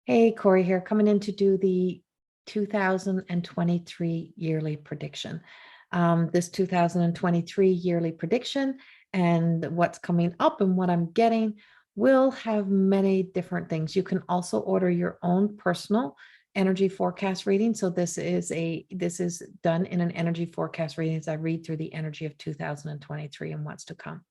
Hey, Corrie here, coming in to do the 2023 yearly prediction. This 2023 yearly prediction and what's coming up and what I'm getting will have many different things. You can also order your own personal energy forecast reading. So this is done in an energy forecast reading as I read through the energy of 2023 and what's to come.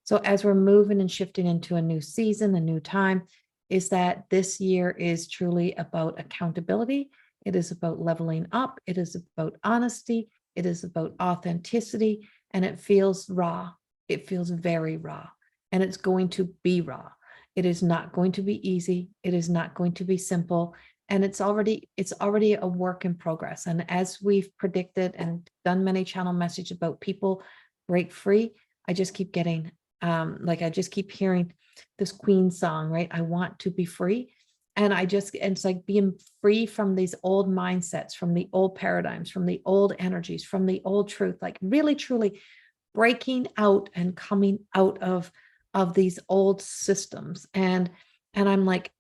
So as we're moving and shifting into a new season, a new time, is that this year is truly about accountability. It is about leveling up. It is about honesty. It is about authenticity. And it feels raw. It feels very raw. And it's going to be raw. It is not going to be easy. It is not going to be simple. And it's already a work in progress. And as we've predicted and done many channel messages about people break free, I just keep getting I just keep hearing this Queen song, right? I want to be free. And it's like being free from these old mindsets, from the old paradigms, from the old energies, from the old truth, like really, truly breaking out and coming out of these old systems. And I'm like,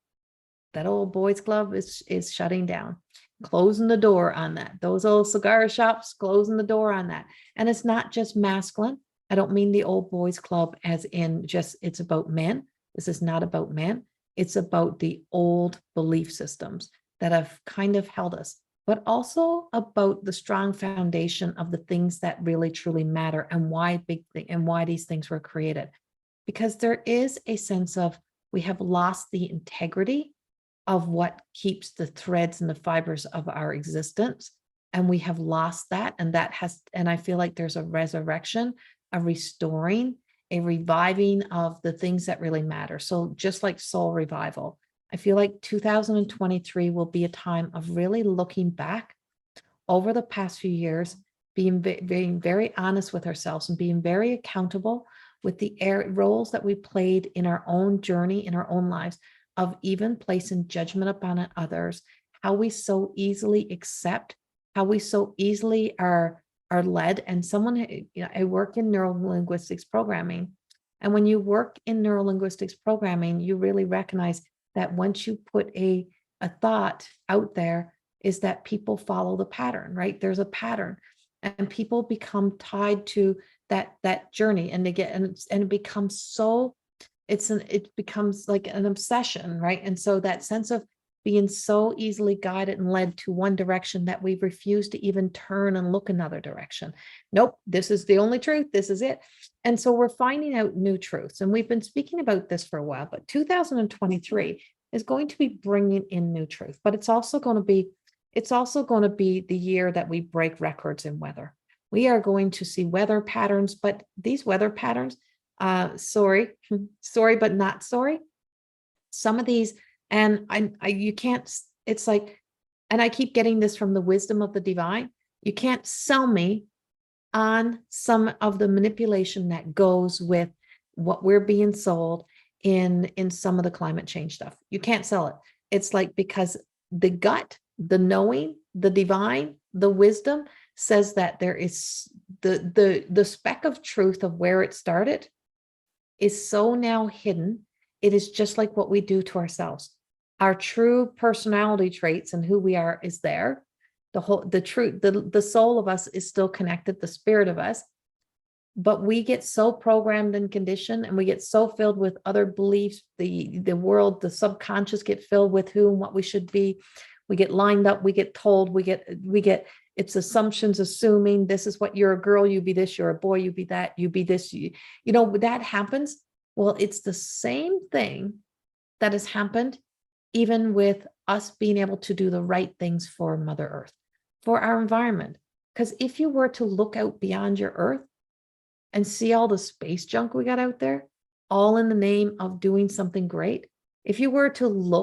that old boys club is shutting down, closing the door on that. Those old cigar shops, closing the door on that. And it's not just masculine. I don't mean the old boys club as in just it's about men. This is not about men. It's about the old belief systems that have kind of held us, but also about the strong foundation of the things that really truly matter and why these things were created. Because there is a sense of we have lost the integrity of what keeps the threads and the fibers of our existence. And we have lost that. And I feel like there's a resurrection, a restoring, a reviving of the things that really matter. So just like soul revival, I feel like 2023 will be a time of really looking back over the past few years, being very honest with ourselves and being very accountable with the roles that we played in our own journey, in our own lives, of even placing judgment upon others, how we so easily accept, how we so easily are led. And I work in neurolinguistics programming. And when you work in neurolinguistics programming, you really recognize that once you put a thought out there, is that people follow the pattern, right? There's a pattern and people become tied to that journey, and it becomes so it becomes like an obsession, right? And so that sense of being so easily guided and led to one direction that we refuse to even turn and look another direction. Nope, this is the only truth. This is it. And so we're finding out new truths. And we've been speaking about this for a while, but 2023 is going to be bringing in new truth, but it's also going to be the year that we break records in weather. We are going to see weather patterns, but these weather patterns, sorry, but not sorry. Some of these, and you can't, it's like, and I keep getting this from the wisdom of the divine. You can't sell me on some of the manipulation that goes with what we're being sold in some of the climate change stuff. You can't sell it. It's like, because the gut, the knowing, the divine, the wisdom says that there is the speck of truth of where it started is so now hidden. It is just like what we do to ourselves. Our true personality traits and who we are is there. The truth, the soul of us is still connected, the spirit of us, but we get so programmed and conditioned, and we get so filled with other beliefs, the world, the subconscious get filled with who and what we should be. We get lined up, we get told, we get it's assumptions, assuming this is what you're a girl, you be this, you're a boy, you be that, you be this, you know, that happens. Well, it's the same thing that has happened even with us being able to do the right things for Mother Earth, for our environment. Because if you were to look out beyond your Earth and see all the space junk we got out there, all in the name of doing something great, if you were to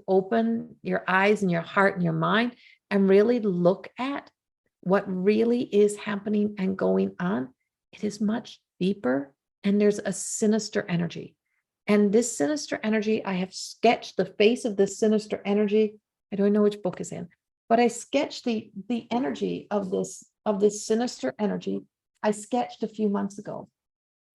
open your eyes and your heart and your mind and really look at what really is happening and going on, it is much deeper, and there's a sinister energy. And this sinister energy, I have sketched the face of this sinister energy. I don't know which book is in, but I sketched the energy of this sinister energy. I sketched a few months ago.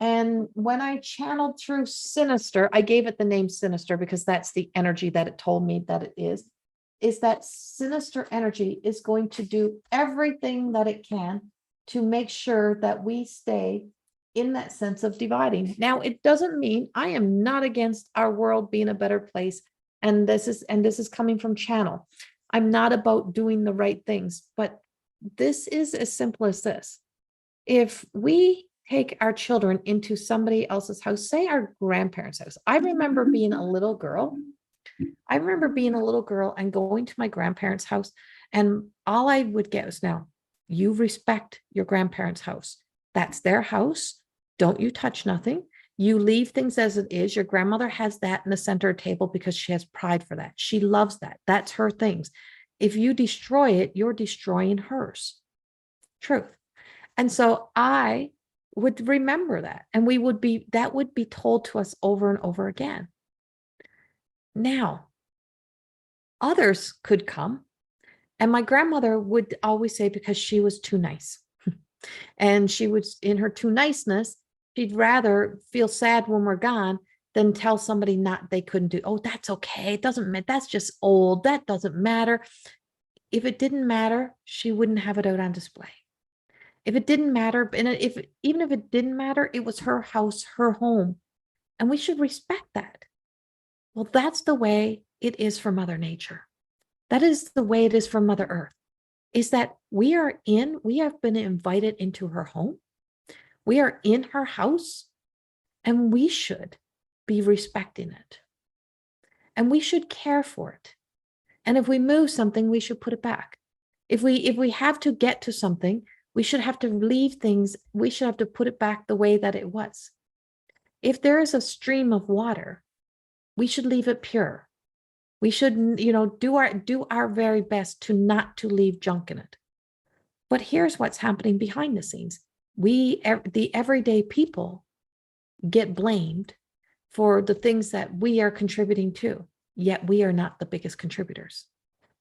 And when I channeled through Sinister, I gave it the name Sinister because that's the energy that it told me that it is that sinister energy is going to do everything that it can to make sure that we stay in that sense of dividing. Now, it doesn't mean I am not against our world being a better place. And this is coming from channel. I'm not about doing the right things, but this is as simple as this. If we take our children into somebody else's house, say our grandparents' house. I remember being a little girl. I remember being a little girl and going to my grandparents' house, and all I would get was, now, you respect your grandparents' house. That's their house. Don't you touch nothing. You leave things as it is. Your grandmother has that in the center table because she has pride for that. She loves that. That's her things. If you destroy it, you're destroying hers. Truth. And so I would remember that, and that would be told to us over and over again. Now, others could come, and my grandmother would always say, because she was too nice. And she would, in her too niceness, she'd rather feel sad when we're gone than tell somebody not they couldn't do. Oh, that's okay. It doesn't matter. That's just old. That doesn't matter. If it didn't matter, she wouldn't have it out on display. If it didn't matter, and even if it didn't matter, it was her house, her home, and we should respect that. Well, that's the way it is for Mother Nature. That is the way it is for Mother Earth, is that we have been invited into her home. We are in her house, and we should be respecting it. And we should care for it. And if we move something, we should put it back. If we have to get to something, we should have to leave things, we should have to put it back the way that it was. If there is a stream of water, we should leave it pure. We should, do our very best to leave junk in it. But here's what's happening behind the scenes. The everyday people, get blamed for the things that we are contributing to, yet we are not the biggest contributors.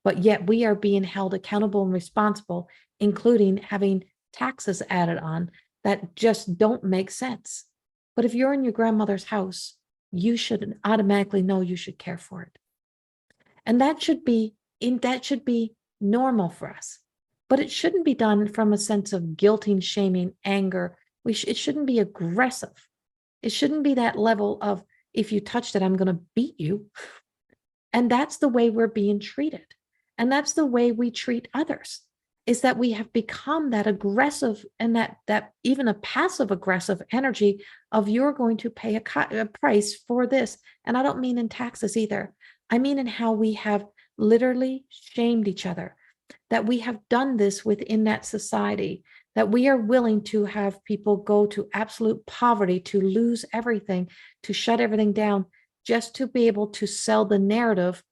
But yet we are being held accountable and responsible, including having taxes added on that just don't make sense. But if you're in your grandmother's house, you should automatically know you should care for it. And that should be normal for us. But it shouldn't be done from a sense of guilting, shaming, anger. It shouldn't be aggressive. It shouldn't be that level of, if you touched it, I'm going to beat you. And that's the way we're being treated. And that's the way we treat others, is that we have become that aggressive and that even a passive aggressive energy of, you're going to pay a price for this. And I don't mean in taxes either. I mean in how we have literally shamed each other, that we have done this within that society, that we are willing to have people go to absolute poverty, to lose everything, to shut everything down, just to be able to sell the narrative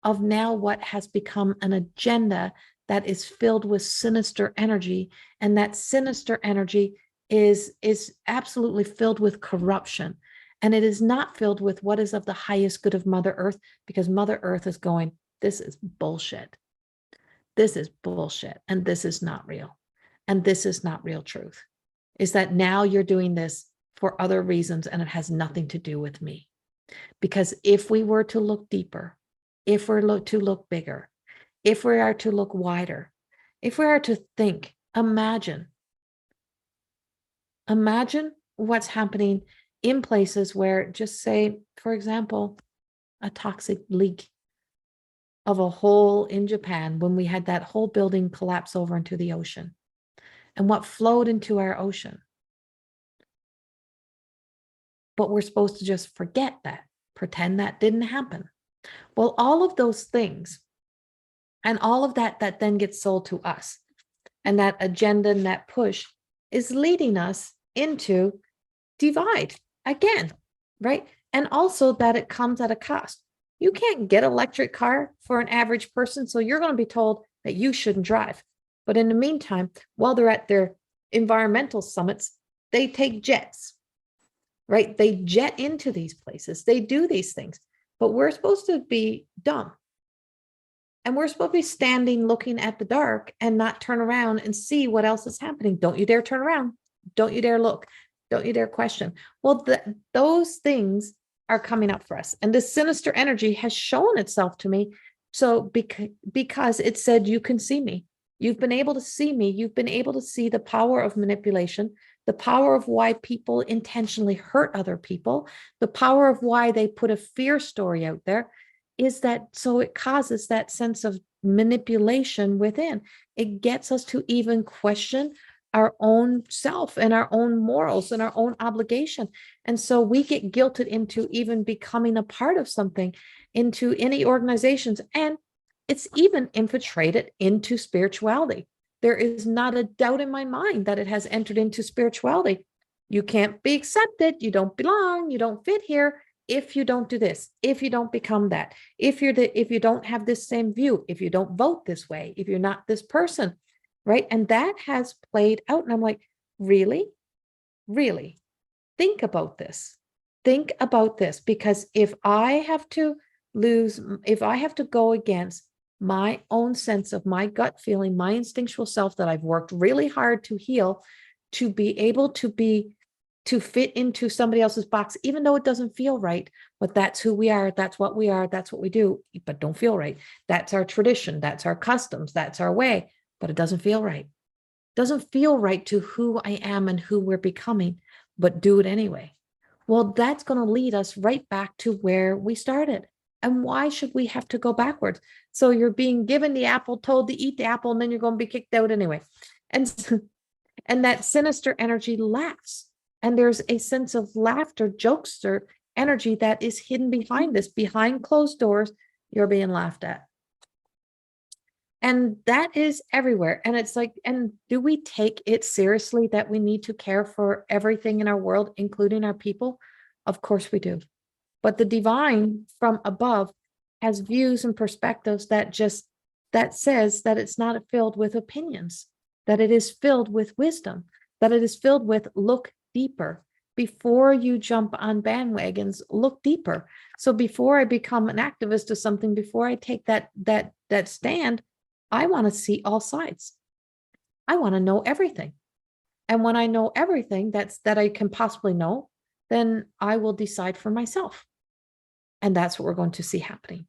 of now what has become an agenda that is filled with sinister energy. And that sinister energy is absolutely filled with corruption. And it is not filled with what is of the highest good of Mother Earth, because Mother Earth is going, this is bullshit. This is bullshit. And this is not real. And this is not real truth. Is that now you're doing this for other reasons, and it has nothing to do with me. Because if we were to look deeper, if we're to look bigger, if we are to look wider, if we are to think, imagine what's happening in places where, just say, for example, a toxic leak of a hole in Japan, when we had that whole building collapse over into the ocean, and what flowed into our ocean. But we're supposed to just forget that, pretend that didn't happen. Well, all of those things and all of that then gets sold to us, and that agenda and that push is leading us into divide again, right? And also that it comes at a cost. You can't get an electric car for an average person, so you're going to be told that you shouldn't drive. But in the meantime, while they're at their environmental summits, they take jets, right? They jet into these places. They do these things. But we're supposed to be dumb. And we're supposed to be standing looking at the dark and not turn around and see what else is happening. Don't you dare turn around. Don't you dare look. Don't you dare question. Well, those things are coming up for us. And this sinister energy has shown itself to me. So because it said, you can see me. You've been able to see me. You've been able to see the power of manipulation, the power of why people intentionally hurt other people, the power of why they put a fear story out there, is that so it causes that sense of manipulation within. It gets us to even question our own self and our own morals and our own obligation. And so we get guilted into even becoming a part of something, into any organizations. And it's even infiltrated into spirituality. There is not a doubt in my mind that it has entered into spirituality. You can't be accepted. You don't belong. You don't fit here if you don't do this, if you don't become that, if you don't have this same view, if you don't vote this way, if you're not this person, right? And that has played out. And I'm like, really? Really? Think about this. Think about this, because if I have to go against my own sense of my gut feeling, my instinctual self that I've worked really hard to heal, to be able to fit into somebody else's box, even though it doesn't feel right, but that's who we are, that's what we are, that's what we do, but don't feel right. That's our tradition, that's our customs, that's our way, but it doesn't feel right. It doesn't feel right to who I am and who we're becoming, but do it anyway. Well, that's going to lead us right back to where we started. And why should we have to go backwards? So you're being given the apple, told to eat the apple, and then you're going to be kicked out anyway. And that sinister energy laughs. And there's a sense of laughter, jokester energy that is hidden behind this. Behind closed doors, you're being laughed at. And that is everywhere. And it's like, and do we take it seriously that we need to care for everything in our world, including our people? Of course we do. But the divine from above has views and perspectives that says that it's not filled with opinions, that it is filled with wisdom, that it is filled with look deeper. Before you jump on bandwagons, look deeper. So before I become an activist of something, before I take that stand, I want to see all sides. I want to know everything. And when I know everything that I can possibly know, then I will decide for myself. And that's what we're going to see happening.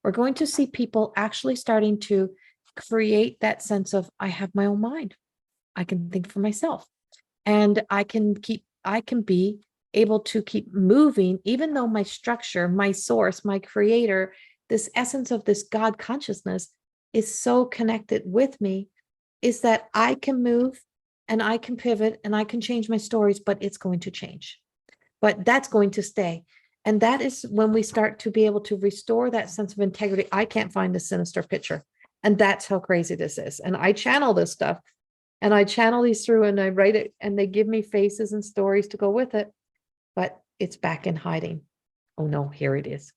We're going to see people actually starting to create that sense of, I have my own mind. I can think for myself. And I can be able to keep moving, even though my structure, my source, my creator, this essence of this God consciousness is so connected with me, is that I can move and I can pivot and I can change my stories, but it's going to change. But that's going to stay. And that is when we start to be able to restore that sense of integrity. I can't find the sinister picture. And that's how crazy this is. And I channel this stuff. And I channel these through and I write it, and they give me faces and stories to go with it. But it's back in hiding. Oh no, here it is.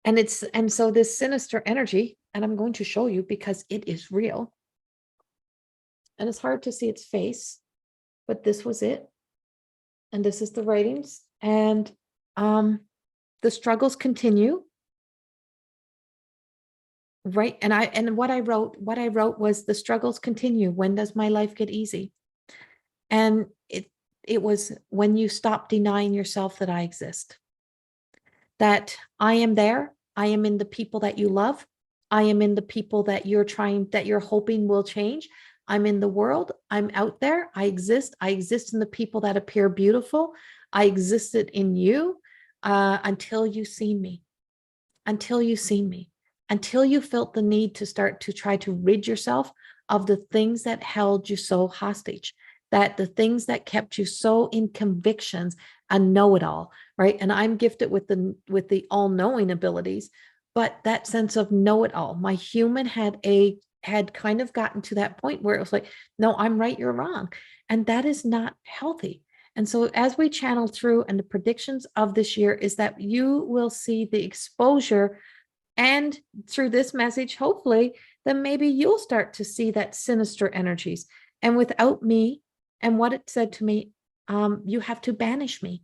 And so this sinister energy, and I'm going to show you because it is real. And it's hard to see its face, but this was it. And this is the writings. And the struggles continue. Right. And what I wrote was, the struggles continue. When does my life get easy? And it was when you stop denying yourself that I exist, that I am there. I am in the people that you love. I am in the people that you're hoping will change. I'm in the world. I'm out there. I exist. I exist in the people that appear beautiful. I existed in you until you seen me, until you seen me, until you felt the need to start to try to rid yourself of the things that held you so hostage, that the things that kept you so in convictions and know-it-all, right? And I'm gifted with the all-knowing abilities, but that sense of know-it-all, my human had kind of gotten to that point where it was like, no, I'm right, you're wrong. And that is not healthy. And so as we channel through, and the predictions of this year is that you will see the exposure, and through this message, hopefully, then maybe you'll start to see that sinister energies. And without me and what it said to me, you have to banish me.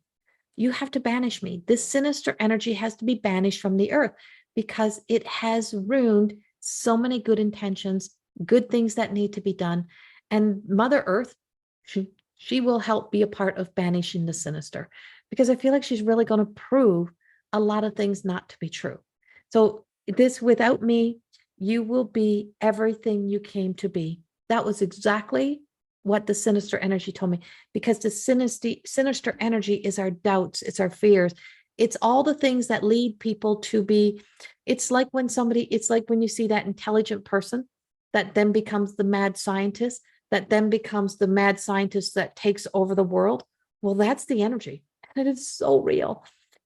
You have to banish me. This sinister energy has to be banished from the earth, because it has ruined so many good intentions, good things that need to be done. And Mother Earth She will help be a part of banishing the sinister, because I feel like she's really going to prove a lot of things not to be true. So this, without me, you will be everything you came to be. That was exactly what the sinister energy told me, because the sinister energy is our doubts, it's our fears, it's all the things that lead people to be. It's like when you see that intelligent person that then becomes the mad scientist, that then becomes the mad scientist that takes over the world. Well, that's the energy. And it is so real.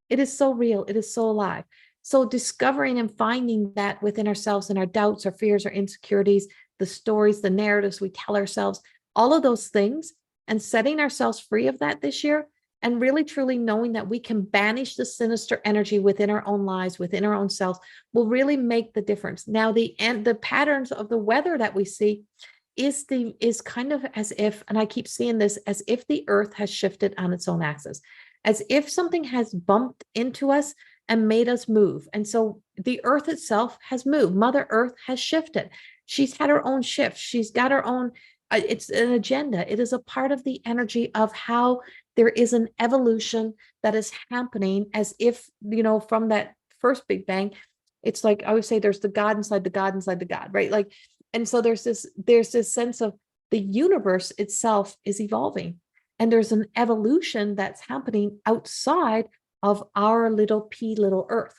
It is so real. It is so alive. So discovering and finding that within ourselves and our doubts, our fears, our insecurities, the stories, the narratives we tell ourselves, all of those things, and setting ourselves free of that this year, and really truly knowing that we can banish the sinister energy within our own lives, within our own selves, will really make the difference. Now, the patterns of the weather that we see is kind of as if, and I keep seeing this, as if the earth has shifted on its own axis, as if something has bumped into us and made us move. And so the earth itself has moved. Mother Earth has shifted. She's had her own shift. She's got her own, it's an agenda. It is a part of the energy of how there is an evolution that is happening, as if, from that first Big Bang, it's like I always say, there's the God inside the God inside the God, right? Like, and so there's this sense of the universe itself is evolving, and there's an evolution that's happening outside of our little earth,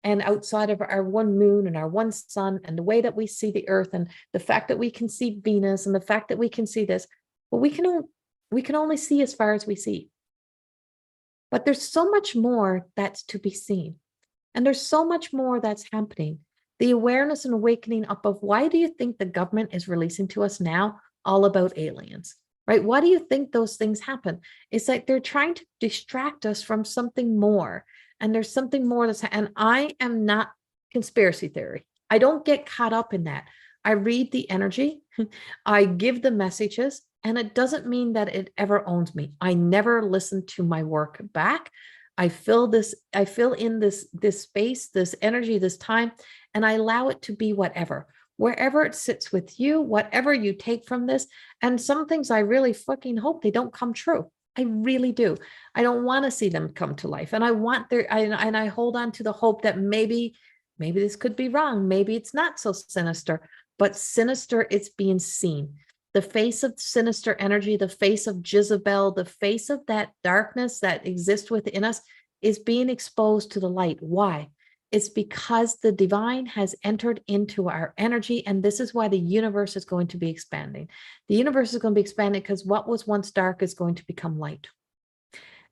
and outside of our one moon and our one sun, and the way that we see the earth, and the fact that we can see Venus, and the fact that we can see this. But we can only see as far as we see. But there's so much more that's to be seen. And there's so much more that's happening. The awareness and awakening up of, why do you think the government is releasing to us now all about aliens, right? Why do you think those things happen? It's like they're trying to distract us from something more. And there's something more and I am not conspiracy theory. I don't get caught up in that. I read the energy, I give the messages, and it doesn't mean that it ever owns me. I never listen to my work back. I fill in this space, this energy, this time, and I allow it to be wherever it sits with you, whatever you take from this. And some things I really fucking hope they don't come true. I really do. I don't want to see them come to life. And I hold on to the hope that maybe this could be wrong. Maybe it's not so sinister, but sinister, it's being seen. The face of sinister energy, the face of Jezebel, the face of that darkness that exists within us is being exposed to the light. Why? It's because the divine has entered into our energy, and this is why the universe is going to be expanding. The universe is going to be expanding because what was once dark is going to become light.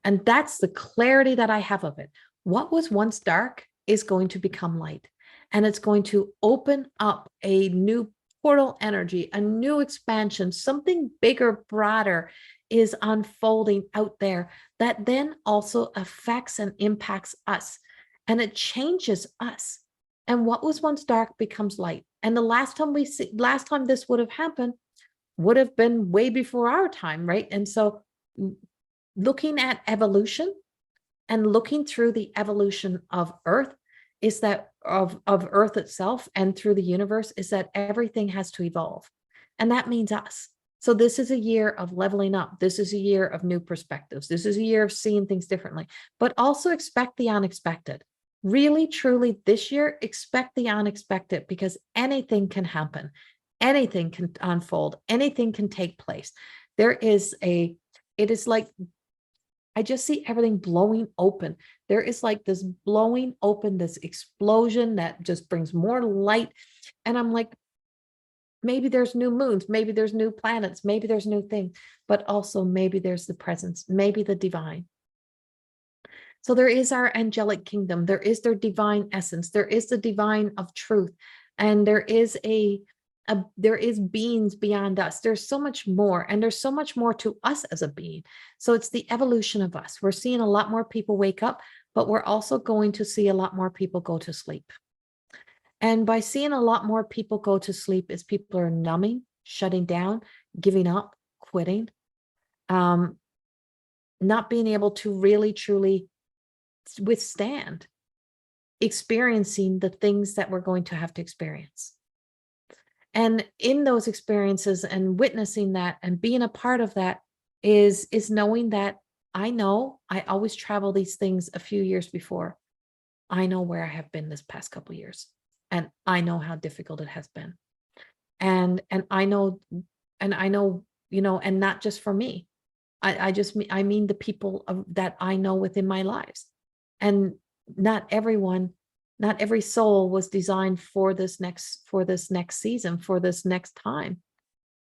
And that's the clarity that I have of it. What was once dark is going to become light, and it's going to open up a new portal energy, a new expansion, something bigger, broader is unfolding out there that then also affects and impacts us, and it changes us. And what was once dark becomes light. And the last time this would have happened would have been way before our time, right? And so looking at evolution and looking through the evolution of Earth is that of Earth itself and through the universe is that everything has to evolve. And that means us. So this is a year of leveling up. This is a year of new perspectives. This is a year of seeing things differently, but also expect the unexpected. Really, truly, this year, expect the unexpected, because anything can happen. Anything can unfold. Anything can take place. It is like, I just see everything blowing open. There is like this blowing open, this explosion that just brings more light. And I'm like, maybe there's new moons, maybe there's new planets, maybe there's new things, but also maybe there's the presence, maybe the divine. So there is our angelic kingdom. There is their divine essence. There is the divine of truth. And there is there is beings beyond us. There's so much more, and there's so much more to us as a being. So it's the evolution of us. We're seeing a lot more people wake up, but we're also going to see a lot more people go to sleep. And by seeing a lot more people go to sleep, is people are numbing, shutting down, giving up, quitting, not being able to really, truly withstand experiencing the things that we're going to have to experience. And in those experiences and witnessing that and being a part of that, is knowing that I know I always travel these things a few years before. I know where I have been this past couple years, and I know how difficult it has been. And I know, and not just for me. I mean the people that I know within my lives. And not everyone, not every soul was designed for this next season, for this next time.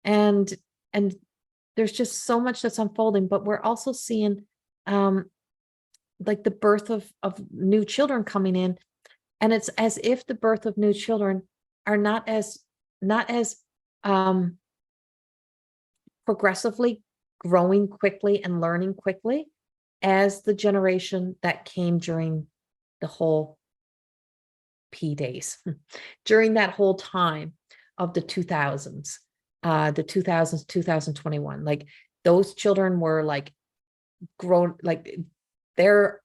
And there's just so much that's unfolding, but we're also seeing like the birth of new children coming in. And it's as if the birth of new children are not as um progressively growing quickly and learning quickly as the generation that came during the whole P days, during that whole time of the 2000s, 2021. Like those children were like grown, like they're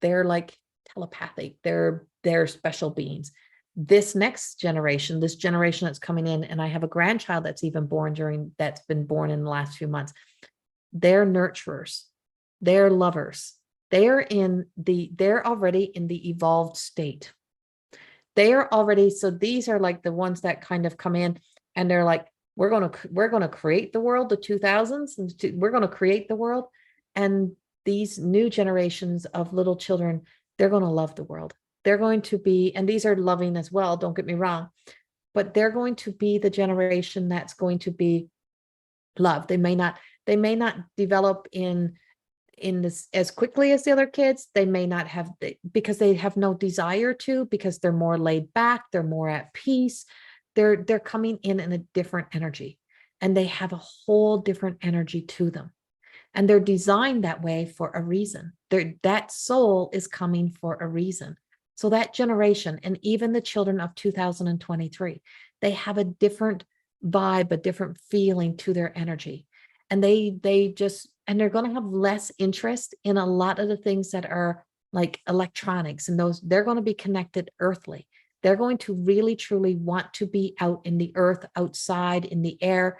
like telepathic, they're special beings. This next generation, this generation that's coming in, and I have a grandchild that's been born in the last few months, they're nurturers, they're lovers, they're already in the evolved state. They're already, so these are like the ones that kind of come in and they're like, we're going to create the world, the 2000s, and we're going to create the world. And these new generations of little children, they're going to love the world. They're going to be, and these are loving as well, don't get me wrong, but they're going to be the generation that's going to be loved. They may not develop in this as quickly as the other kids. They may not have, because they have no desire to, because they're more laid back, they're more at peace. They're coming in a different energy, and they have a whole different energy to them. And they're designed that way for a reason. That soul is coming for a reason. So that generation, and even the children of 2023, they have a different vibe, a different feeling to their energy. And they're going to have less interest in a lot of the things that are like electronics, and those, they're going to be connected earthly. They're going to really, truly want to be out in the earth, outside in the air,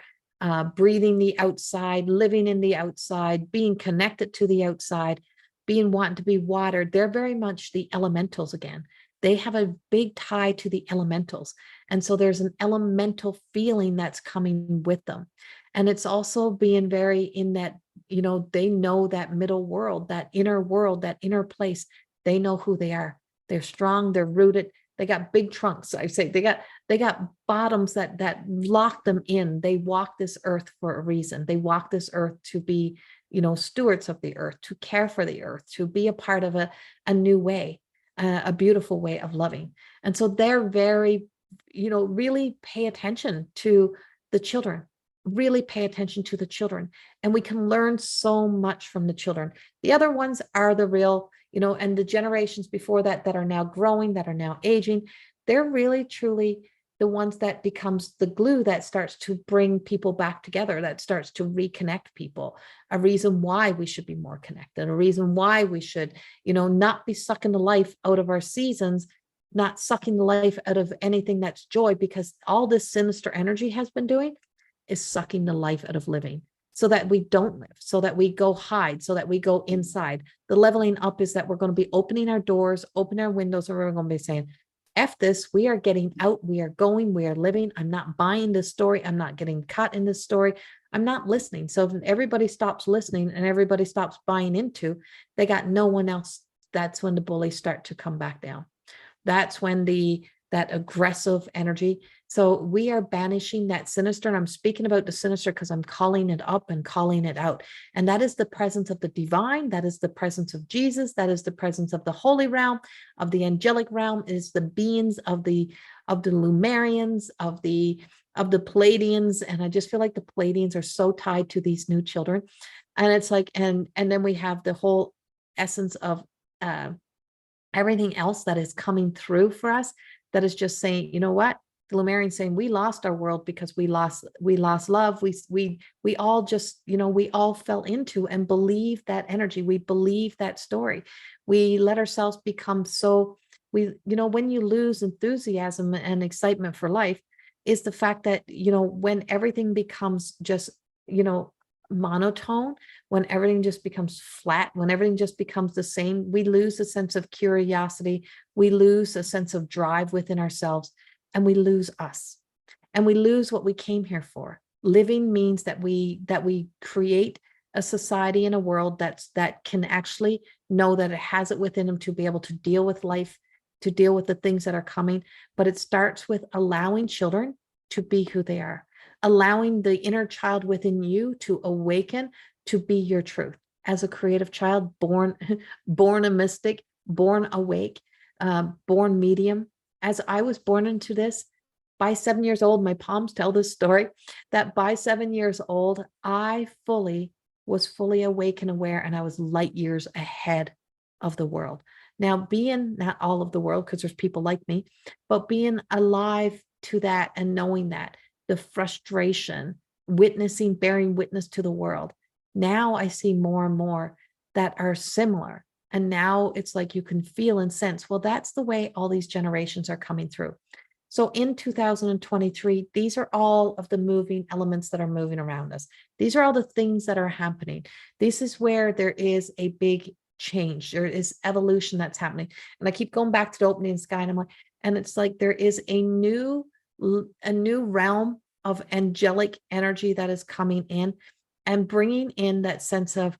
breathing the outside, living in the outside, being connected to the outside, wanting to be watered. They're very much the elementals again. They have a big tie to the elementals. And so there's an elemental feeling that's coming with them. And it's also being very in that, they know that middle world, that inner place. They know who they are. They're strong, they're rooted. They got big trunks. I say they got bottoms that lock them in. They walk this earth for a reason. They walk this earth to be, stewards of the earth, to care for the earth, to be a part of a new way, a beautiful way of loving. And so they're very, really pay attention to the children, really pay attention to the children. And we can learn so much from the children. The other ones are the real, and the generations before that are now growing, that are now aging. They're really, truly the ones that becomes the glue that starts to bring people back together, that starts to reconnect people, a reason why we should be more connected, a reason why we should, not be sucking the life out of our seasons, not sucking the life out of anything that's joy, because all this sinister energy has been doing is sucking the life out of living, so that we don't live, so that we go hide, so that we go inside. The leveling up is that we're going to be opening our doors, open our windows, and we're going to be saying, F this, we are getting out, we are going, we are living. I'm not buying this story. I'm not getting caught in this story. I'm not listening. So if everybody stops listening and everybody stops buying into, they got no one else. That's when the bullies start to come back down. That's when that aggressive energy. So we are banishing that sinister. And I'm speaking about the sinister because I'm calling it up and calling it out. And that is the presence of the divine. That is the presence of Jesus. That is the presence of the holy realm, of the angelic realm. It is the beings of the Lumerians, of the Pleiadians. And I just feel like the Pleiadians are so tied to these new children. And it's like, and then we have the whole essence of everything else that is coming through for us, that is just saying, you know what, the Lumerian saying, we lost our world because we lost love. We all just, we all fell into and believe that energy. We believe that story. We let ourselves become so, when you lose enthusiasm and excitement for life, is the fact that, when everything becomes just, monotone, when everything just becomes flat, when everything just becomes the same, we lose a sense of curiosity, we lose a sense of drive within ourselves, and we lose us. And we lose what we came here for. Living means that we create a society and a world that can actually know that it has it within them to be able to deal with life, to deal with the things that are coming. But it starts with allowing children to be who they are, allowing the inner child within you to awaken to be your truth. As a creative child, born born a mystic, born awake, born medium. As I was born into this, by 7 years old, my palms tell this story, that by 7 years old, I was fully awake and aware, and I was light years ahead of the world. Now, being not all of the world, because there's people like me, but being alive to that and knowing that, the frustration, witnessing, bearing witness to the world. Now I see more and more that are similar. And now it's like you can feel and sense, well, that's the way all these generations are coming through. So in 2023, these are all of the moving elements that are moving around us. These are all the things that are happening. This is where there is a big change. There is evolution that's happening. And I keep going back to the opening sky, and I'm like, and it's like there is a new realm of angelic energy that is coming in and bringing in that sense of,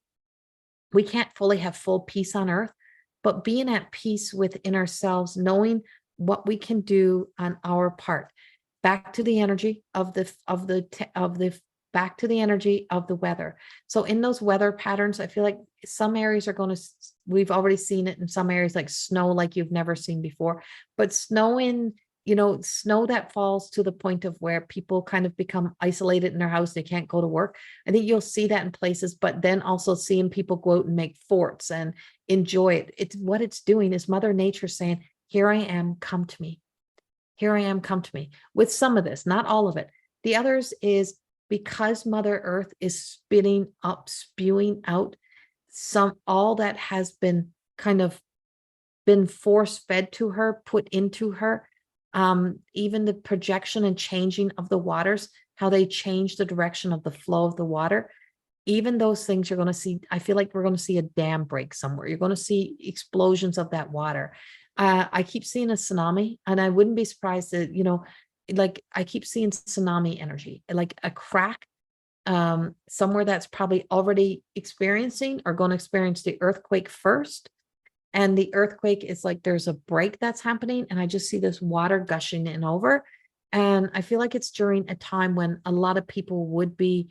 we can't fully have full peace on earth, but being at peace within ourselves, knowing what we can do on our part. Back to the energy of the back to the energy of the weather. So in those weather patterns, I feel like some areas are going to, we've already seen it in some areas, like snow like you've never seen before, but snow that falls to the point of where people kind of become isolated in their house. They can't go to work. I think you'll see that in places, but then also seeing people go out and make forts and enjoy it. It's what it's doing is Mother Nature saying, here I am, come to me. Here I am, come to me. With some of this, not all of it. The others is because Mother Earth is spitting up, spewing out all that has been kind of been force fed to her, put into her. Even the projection and changing of the waters, how they change the direction of the flow of the water. Even those things you're going to see, I feel like we're going to see a dam break somewhere. You're going to see explosions of that water. I keep seeing a tsunami, and I wouldn't be surprised that, like I keep seeing tsunami energy, like a crack somewhere that's probably already experiencing or going to experience the earthquake first. And the earthquake is like there's a break that's happening, and I just see this water gushing in over. And I feel like it's during a time when a lot of people would be,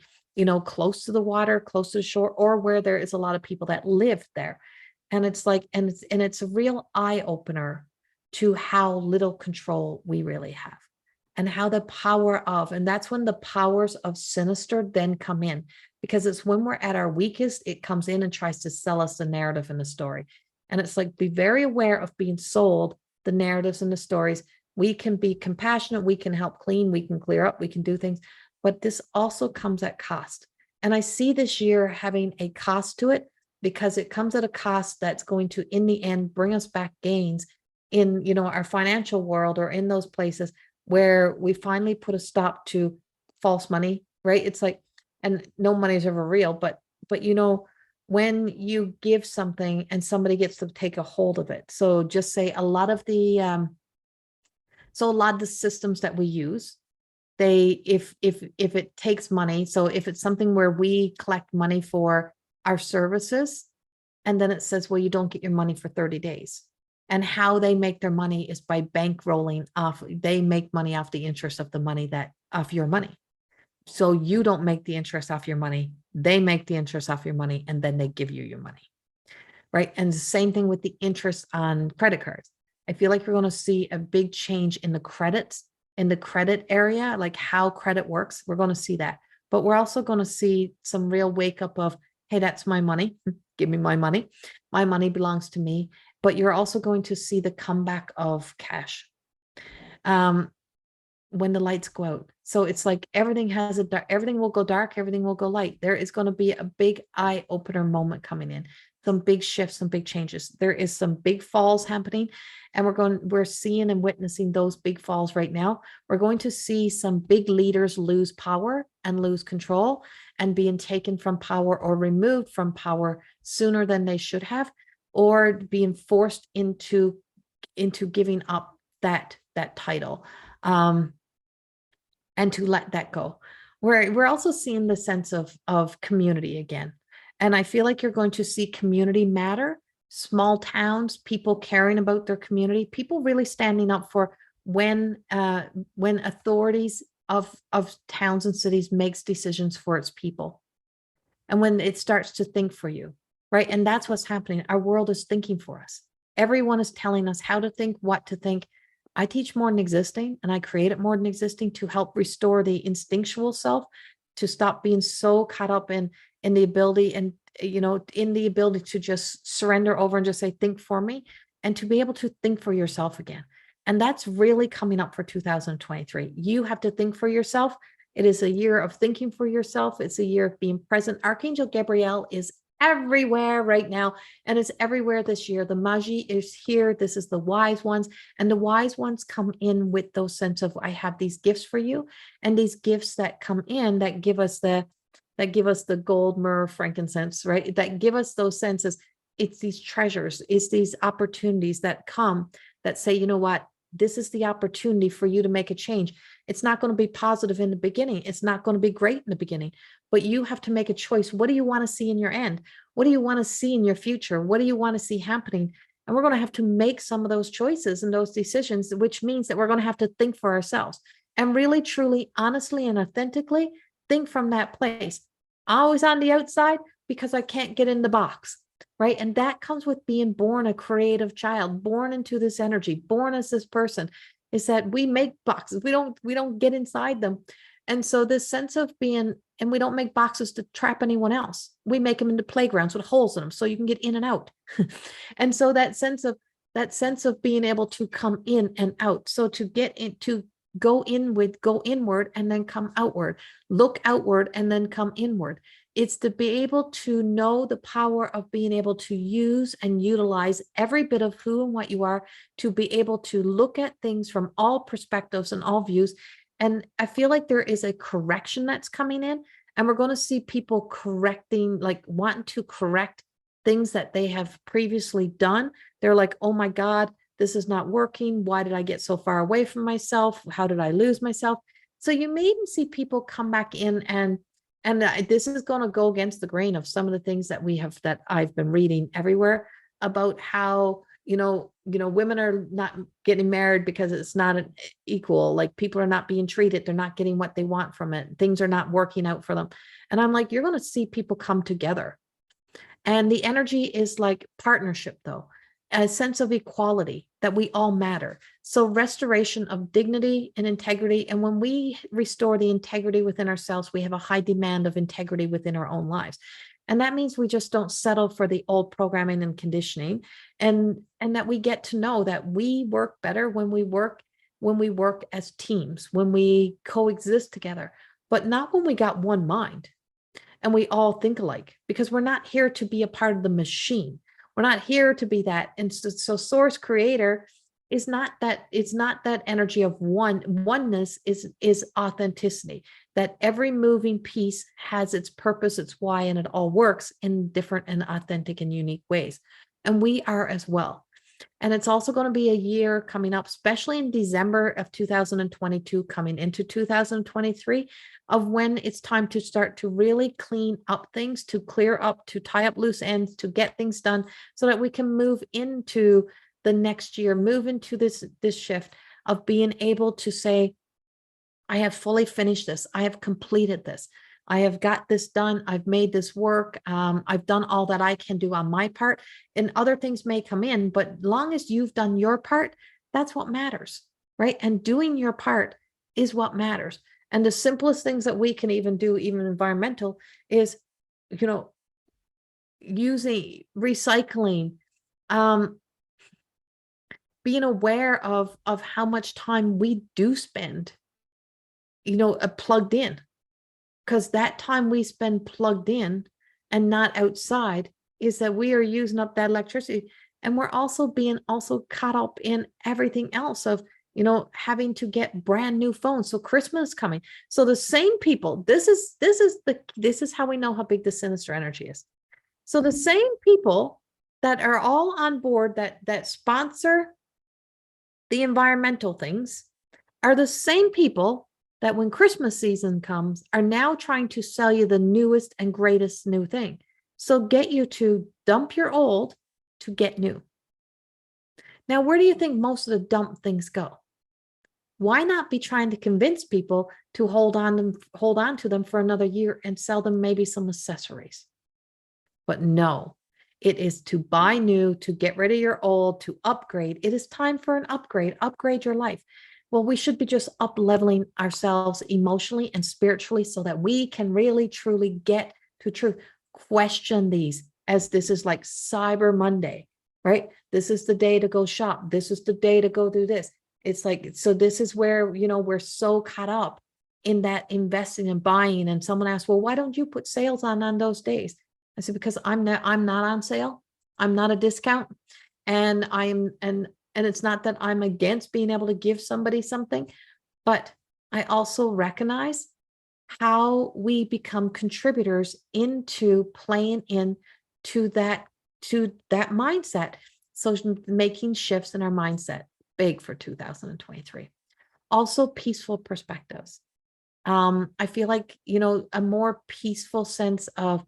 close to the water, close to the shore, or where there is a lot of people that live there. And it's like, and it's a real eye opener to how little control we really have, and how the power of, and that's when the powers of Sinister then come in, because it's when we're at our weakest, it comes in and tries to sell us the narrative and the story. And it's like, be very aware of being sold the narratives and the stories. We can be compassionate, we can help clean, we can clear up, we can do things, but this also comes at cost. And I see this year having a cost to it, because it comes at a cost that's going to, in the end, bring us back gains in, our financial world, or in those places where we finally put a stop to false money, right? It's like, and no money is ever real, but when you give something and somebody gets to take a hold of it. So just say a lot of the systems that we use, if it takes money, so if it's something where we collect money for our services, and then it says, well, you don't get your money for 30 days. And how they make their money is by bankrolling off. They make money off the interest of the money off your money. So you don't make the interest off your money. They make the interest off your money, and then they give you your money. Right. And the same thing with the interest on credit cards. I feel like we're going to see a big change in the credits, in the credit area, like how credit works. We're going to see that. But we're also going to see some real wake up of, hey, that's my money. Give me my money. My money belongs to me. But you're also going to see the comeback of cash when the lights go out. So it's like everything will go dark, everything will go light. There is going to be a big eye opener moment coming in. Some big shifts, some big changes. There is some big falls happening, and we're seeing and witnessing those big falls right now. We're going to see some big leaders lose power and lose control, and being taken from power or removed from power sooner than they should have, or being forced into giving up that title, and to let that go. We're also seeing the sense of community again. And I feel like you're going to see community matter, small towns, people caring about their community, people really standing up for when authorities of towns and cities makes decisions for its people, and when it starts to think for you, right? And that's what's happening. Our world is thinking for us. Everyone is telling us how to think, what to think. I teach more than existing, and I create more than existing to help restore the instinctual self, to stop being so caught up in the ability, and in the ability to just surrender over and just say, think for me, and to be able to think for yourself again. And that's really coming up for 2023. You have to think for yourself. It is a year of thinking for yourself. It's a year of being present. Archangel Gabriel is everywhere right now, and it's everywhere this year. The Magi is here. This is the wise ones, and the wise ones come in with those sense of, I have these gifts for you, and these gifts that come in that give us the gold, myrrh, frankincense, right? That give us those senses. It's these treasures, it's these opportunities that come that say, you know what, this is the opportunity for you to make a change. It's not going to be positive in the beginning. It's not going to be great in the beginning, but you have to make a choice. What do you want to see in your end? What do you want to see in your future? What do you want to see happening? And we're going to have to make some of those choices and those decisions, which means that we're going to have to think for ourselves and really, truly, honestly, and authentically think from that place. Always on the outside because I can't get in the box. Right. And that comes with being born a creative child, born into this energy, born as this person, is that we make boxes. We don't get inside them. And so this sense of being, and we don't make boxes to trap anyone else. We make them into playgrounds with holes in them so you can get in and out. And so that sense of being able to come in and out. So to get into, go inward and then come outward, look outward and then come inward. It's to be able to know the power of being able to use and utilize every bit of who and what you are, to be able to look at things from all perspectives and all views. And I feel like there is a correction that's coming in, and we're going to see people correcting, like wanting to correct things that they have previously done. They're like, oh my God, this is not working. Why did I get so far away from myself? How did I lose myself? So you may even see people come back in, and this is going to go against the grain of some of the things that I've been reading everywhere about how, women are not getting married because it's not an equal, like people are not being treated. They're not getting what they want from it. Things are not working out for them. And I'm like, you're going to see people come together. And the energy is like partnership, though, a sense of equality, that we all matter. So restoration of dignity and integrity. And when we restore the integrity within ourselves, we have a high demand of integrity within our own lives. And that means we just don't settle for the old programming and conditioning, and that we get to know that we work better when we work as teams, when we coexist together, but not when we got one mind and we all think alike, because we're not here to be a part of the machine. We're not here to be that. And so source creator is not that. It's not that energy of oneness is authenticity, that every moving piece has its purpose, its why, and it all works in different and authentic and unique ways. And we are as well. And it's also going to be a year coming up, especially in December of 2022, coming into 2023, of when it's time to start to really clean up things, to clear up, to tie up loose ends, to get things done so that we can move into the next year, move into this shift of being able to say, I have fully finished this. I have completed this. I have got this done. I've made this work. I've done all that I can do on my part, and other things may come in, but long as you've done your part, that's what matters, right? And doing your part is what matters. And the simplest things that we can even do, even environmental, is, using recycling, being aware of how much time we do spend, plugged in. Because that time we spend plugged in and not outside is that we are using up that electricity. And we're also being caught up in everything else of, having to get brand new phones. So Christmas is coming. So the same people, this is how we know how big the sinister energy is. So the same people that are all on board that sponsor the environmental things are the same people that when Christmas season comes are now trying to sell you the newest and greatest new thing. So get you to dump your old to get new. Now, where do you think most of the dump things go? Why not be trying to convince people to hold on to them for another year and sell them maybe some accessories? But no, it is to buy new, to get rid of your old, to upgrade. It is time for an upgrade your life. Well, we should be just up leveling ourselves emotionally and spiritually so that we can really, truly get to truth. Question these, as this is like Cyber Monday, right? This is the day to go shop. This is the day to go do this. It's like, so this is where, we're so caught up in that investing and buying. And someone asked, well, why don't you put sales on those days? I said, because I'm not on sale. I'm not a discount. And and it's not that I'm against being able to give somebody something, but I also recognize how we become contributors into playing into that mindset. So making shifts in our mindset, big for 2023. Also peaceful perspectives. I feel like, a more peaceful sense of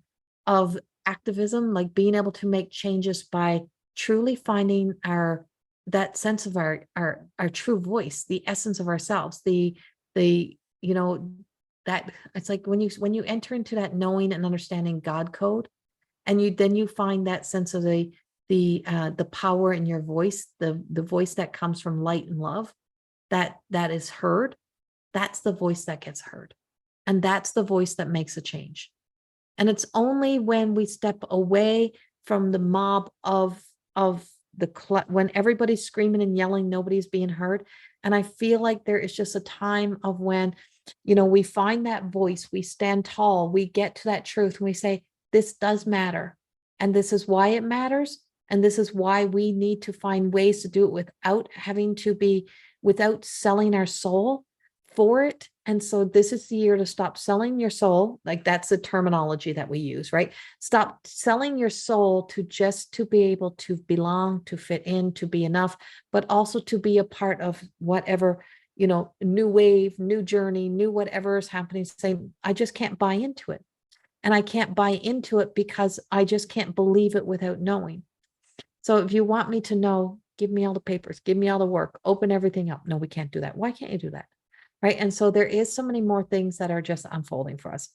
activism, like being able to make changes by truly finding that sense of our true voice, the essence of ourselves, that it's like when you enter into that knowing and understanding God code, and you find that sense of the power in your voice, the voice that comes from light and love, that is heard. That's the voice that gets heard, and that's the voice that makes a change. And it's only when we step away from the mob of when everybody's screaming and yelling, nobody's being heard. And I feel like there is just a time of when, we find that voice, we stand tall, we get to that truth, and we say, this does matter. And this is why it matters. And this is why we need to find ways to do it without selling our soul for it. And so this is the year to stop selling your soul. Like, that's the terminology that we use, right? Stop selling your soul to be able to belong, to fit in, to be enough, but also to be a part of whatever, new wave, new journey, new whatever is happening. Saying, I just can't buy into it. And I can't buy into it because I just can't believe it without knowing. So if you want me to know, give me all the papers, give me all the work, open everything up. No, we can't do that. Why can't you do that? Right. And so there is so many more things that are just unfolding for us.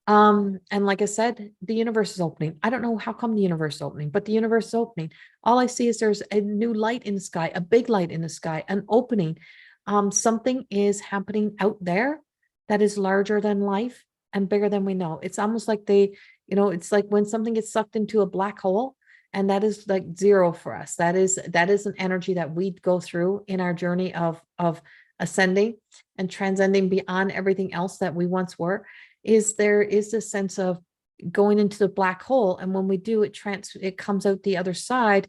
And like I said, the universe is opening. I don't know how come the universe is opening, but the universe is opening. All I see is there's a new light in the sky, a big light in the sky, an opening. Something is happening out there that is larger than life and bigger than we know. It's almost like it's like when something gets sucked into a black hole, and that is like zero for us. That is an energy that we go through in our journey of ascending and transcending beyond everything else that we once were. There is this sense of going into the black hole, and when we do, it comes out the other side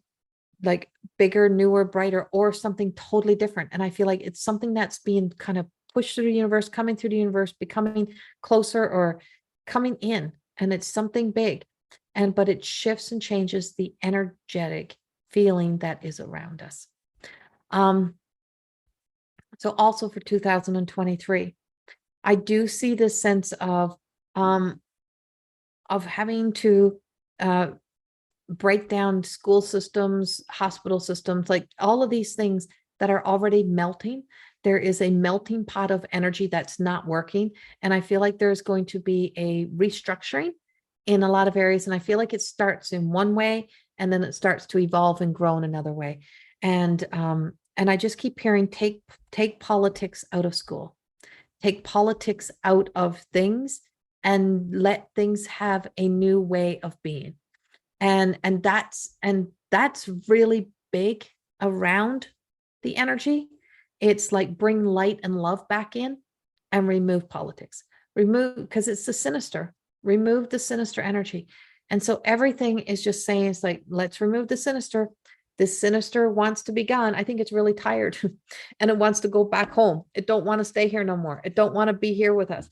like bigger, newer, brighter, or something totally different. And I feel like it's something that's being kind of pushed through the universe, coming through the universe, becoming closer or coming in, and it's something big. But it shifts and changes the energetic feeling that is around us. So also for 2023, I do see this sense of having to break down school systems, hospital systems, like all of these things that are already melting. There is a melting pot of energy that's not working. And I feel like there's going to be a restructuring in a lot of areas. And I feel like it starts in one way, and then it starts to evolve and grow in another way. And I just keep hearing, take politics out of school, take politics out of things, and let things have a new way of being. And that's really big around the energy. It's like bring light and love back in and remove politics. Because it's the sinister. Remove the sinister energy. And so everything is just saying, it's like, let's remove the sinister This sinister wants to be gone. I think it's really tired and it wants to go back home. It don't want to stay here no more. It don't want to be here with us.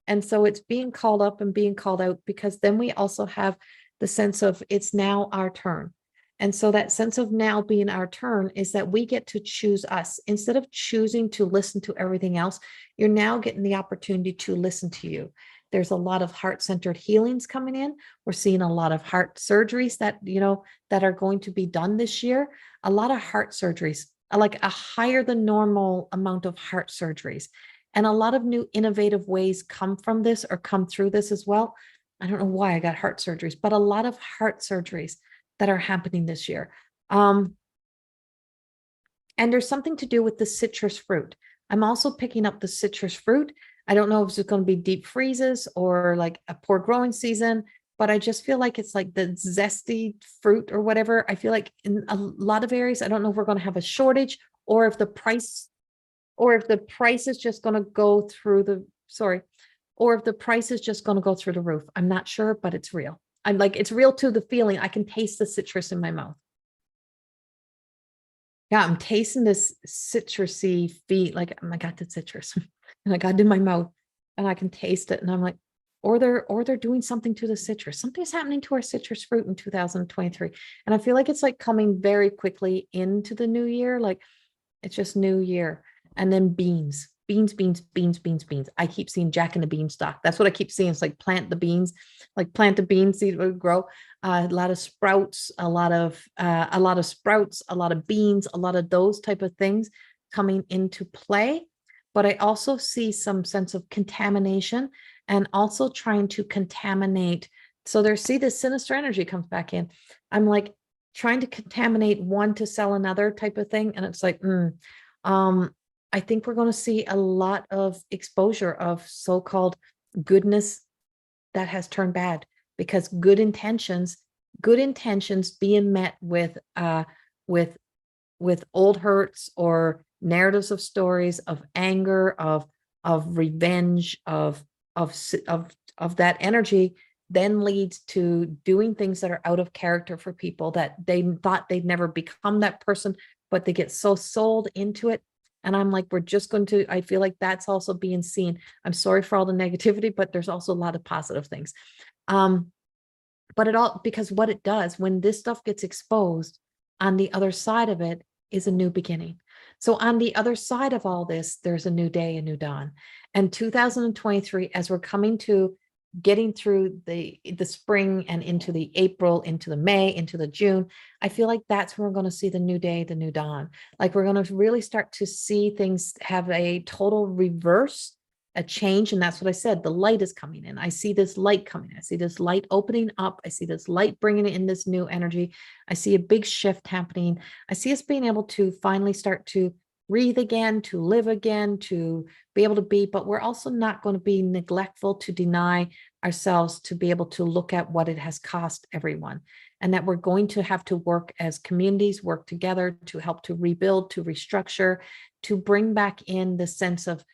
And so it's being called up and being called out, because then we also have the sense of it's now our turn. And so that sense of now being our turn is that we get to choose us. Instead of choosing to listen to everything else, you're now getting the opportunity to listen to you. There's a lot of heart-centered healings coming in. We're seeing a lot of heart surgeries that, that are going to be done this year. A lot of heart surgeries, like a higher than normal amount of heart surgeries. And a lot of new innovative ways come from this or come through this as well. I don't know why I got heart surgeries, but a lot of heart surgeries that are happening this year. And there's something to do with the citrus fruit. I'm also picking up the citrus fruit. I don't know if it's going to be deep freezes or like a poor growing season, but I just feel like it's like the zesty fruit or whatever. I feel like in a lot of areas, I don't know if we're going to have a shortage or if the price is just going to go through the, or if the price is just going to go through the roof. I'm not sure, but it's real. I'm like, it's real to the feeling. I can taste the citrus in my mouth. Yeah, I'm tasting this citrusy feel, like I got the citrus and I got it in my mouth and I can taste it. And I'm like, or they're doing something to the citrus. Something's happening to our citrus fruit in 2023. And I feel like it's like coming very quickly into the new year. Like it's just new year. And then beans. I keep seeing Jack and the Beanstalk. That's what I keep seeing. It's like plant the beans, seed would grow. A lot of sprouts, a lot of sprouts, a lot of beans, a lot of those type of things coming into play. But I also see some sense of contamination and also trying to contaminate. So the sinister energy comes back in. I'm like trying to contaminate one to sell another type of thing. And it's like, I think we're going to see a lot of exposure of so-called goodness that has turned bad, because good intentions being met with old hurts or narratives of stories of anger, of revenge, of that energy then leads to doing things that are out of character for people that they thought they'd never become that person, but they get so sold into it. And I'm like, I feel like that's also being seen. I'm sorry for all the negativity, but there's also a lot of positive things. But because what it does when this stuff gets exposed, on the other side of it is a new beginning. So on the other side of all this, there's a new day, a new dawn. And 2023, as we're coming to getting through the spring and into the April, into the May, into the June, I feel like that's when we're going to see the new day, the new dawn. Like we're going to really start to see things have a total reverse, a change. And that's what I said. The light is coming in. I see this light coming. I see this light opening up. I see this light bringing in this new energy. I see a big shift happening. I see us being able to finally start to breathe again, to live again, to be able to be, but we're also not going to be neglectful to deny ourselves to be able to look at what it has cost everyone, and that we're going to have to work as communities, work together to help to rebuild, to restructure, to bring back in the sense of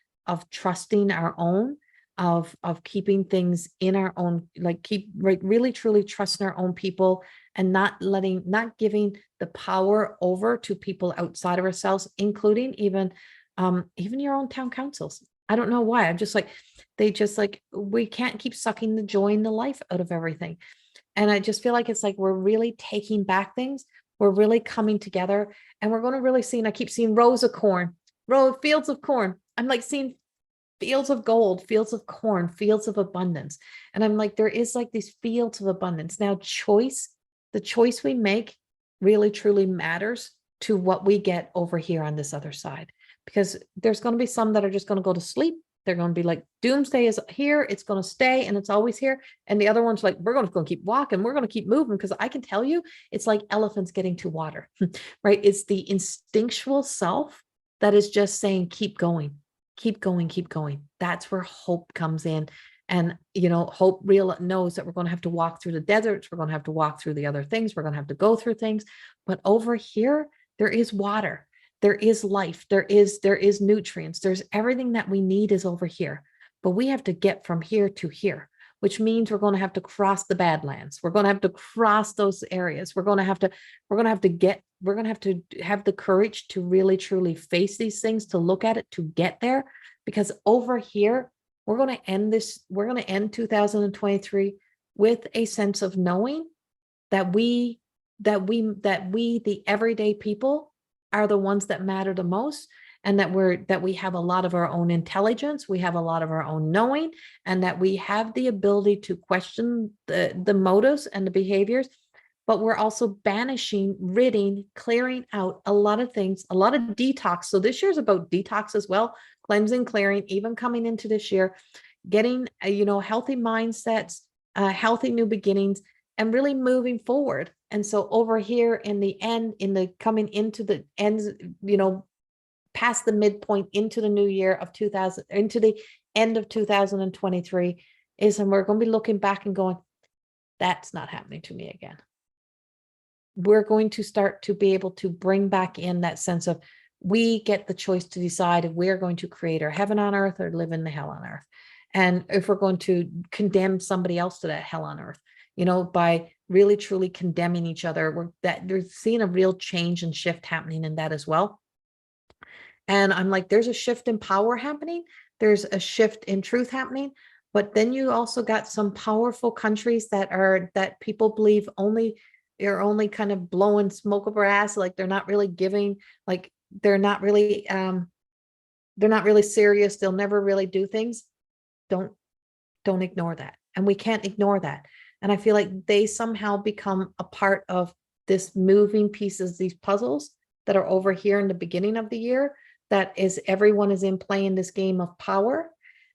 trusting our own, of keeping things in our own, like really truly trusting our own people and not giving the power over to people outside of ourselves, including even your own town councils. I don't know why. I'm just like, we can't keep sucking the joy and the life out of everything. And I just feel like it's like we're really taking back things. We're really coming together, and we're going to really see, and I keep seeing rows of corn, fields of corn. I'm like seeing fields of gold, fields of corn, fields of abundance. And I'm like, there is like these fields of abundance. Now, the choice we make really truly matters to what we get over here on this other side, because there's going to be some that are just going to go to sleep. They're going to be like, doomsday is here. It's going to stay and it's always here. And the other one's like, we're going to keep walking. We're going to keep moving, because I can tell you, it's like elephants getting to water, right? It's the instinctual self that is just saying, keep going, keep going, keep going. That's where hope comes in. And, hope knows that we're going to have to walk through the deserts. We're going to have to walk through the other things. We're going to have to go through things. But over here, there is water. There is life. There is nutrients. There's everything that we need is over here. But we have to get from here to here. which means we're going to have to cross the Badlands. We're going to have to cross those areas. We're going to have to have the courage to really truly face these things, to look at it, to get there. Because over here, we're going to end 2023 with a sense of knowing that we, the everyday people, are the ones that matter the most, and that we have a lot of our own intelligence, we have a lot of our own knowing, and that we have the ability to question the motives and the behaviors. But we're also banishing, ridding, clearing out a lot of things, a lot of detox. So this year's about detox as well, cleansing, clearing, even coming into this year, getting healthy mindsets, healthy new beginnings, and really moving forward. And so over here in the end, coming into the ends, past the midpoint into the new year of 2000, into the end of 2023 is, and we're going to be looking back and going, that's not happening to me again. We're going to start to be able to bring back in that sense of, we get the choice to decide if we're going to create our heaven on earth or live in the hell on earth. And if we're going to condemn somebody else to that hell on earth, by really truly condemning each other, we're seeing a real change and shift happening in that as well. And I'm like, there's a shift in power happening. There's a shift in truth happening. But then you also got some powerful countries that people believe are only kind of blowing smoke up our ass. Like they're not really giving, like they're not really serious. They'll never really do things. Don't ignore that. And we can't ignore that. And I feel like they somehow become a part of this moving pieces, these puzzles that are over here in the beginning of the year. That is, everyone is in playing this game of power,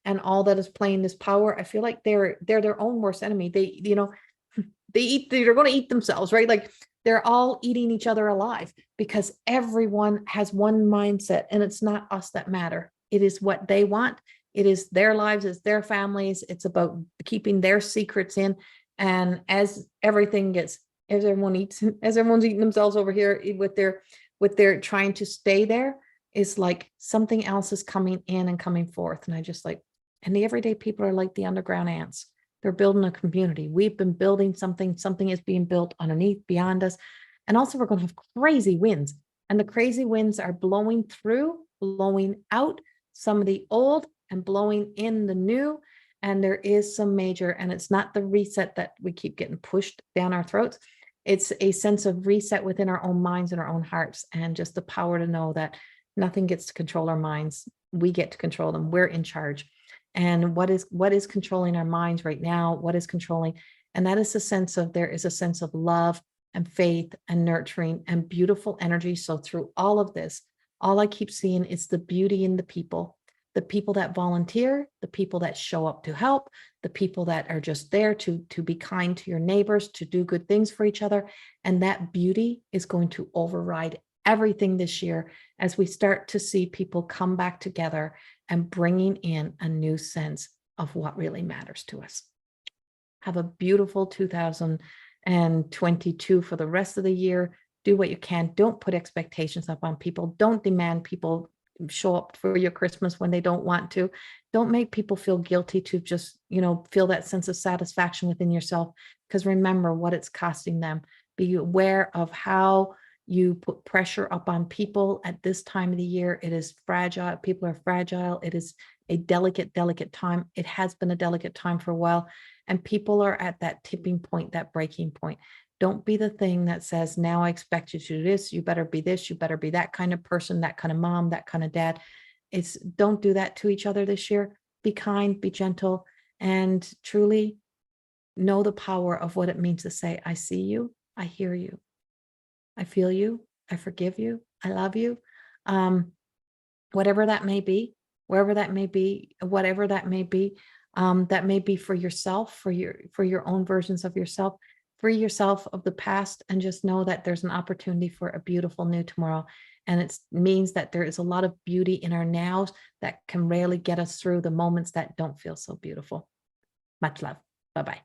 and all that is playing this power. I feel like they're their own worst enemy. They're going to eat themselves, right? Like they're all eating each other alive, because everyone has one mindset, and it's not us that matter. It is what they want. It is their lives, it's their families. It's about keeping their secrets in. And as everyone's eating themselves over here with their trying to stay there, is like something else is coming in and coming forth. And I just like, and the everyday people are like the underground ants. They're building a community. We've been building something is being built underneath, beyond us. And also we're going to have crazy winds, and the crazy winds are blowing through, blowing out some of the old and blowing in the new. And there is some major, and it's not the reset that we keep getting pushed down our throats. It's a sense of reset within our own minds and our own hearts, and just the power to know that nothing gets to control our minds. We get to control them. We're in charge. And what is controlling our minds right now? What is controlling? And that is the sense of, there is a sense of love and faith and nurturing and beautiful energy. So through all of this, all I keep seeing is the beauty in the people that volunteer, the people that show up to help, the people that are just there to be kind to your neighbors, to do good things for each other. And that beauty is going to override everything this year, as we start to see people come back together and bringing in a new sense of what really matters to us. Have a beautiful 2022 for the rest of the year. Do what you can. Don't put expectations up on people. Don't demand people show up for your Christmas when they don't want to. Don't make people feel guilty to just, feel that sense of satisfaction within yourself, because remember what it's costing them. Be aware of how you put pressure up on people at this time of the year. It is fragile. People are fragile. It is a delicate time. It has been a delicate time for a while, and people are at that tipping point, that breaking point. Don't be the thing that says, now I expect you to do this. You better be this. You better be that kind of person, that kind of mom, that kind of dad. Don't do that to each other this year. Be kind, be gentle, and truly know the power of what it means to say, I see you, I hear you, I feel you, I forgive you, I love you. Whatever that may be, wherever that may be, whatever that may be for yourself, for your own versions of yourself. Free yourself of the past, and just know that there's an opportunity for a beautiful new tomorrow. And it means that there is a lot of beauty in our nows that can really get us through the moments that don't feel so beautiful. Much love. Bye-bye.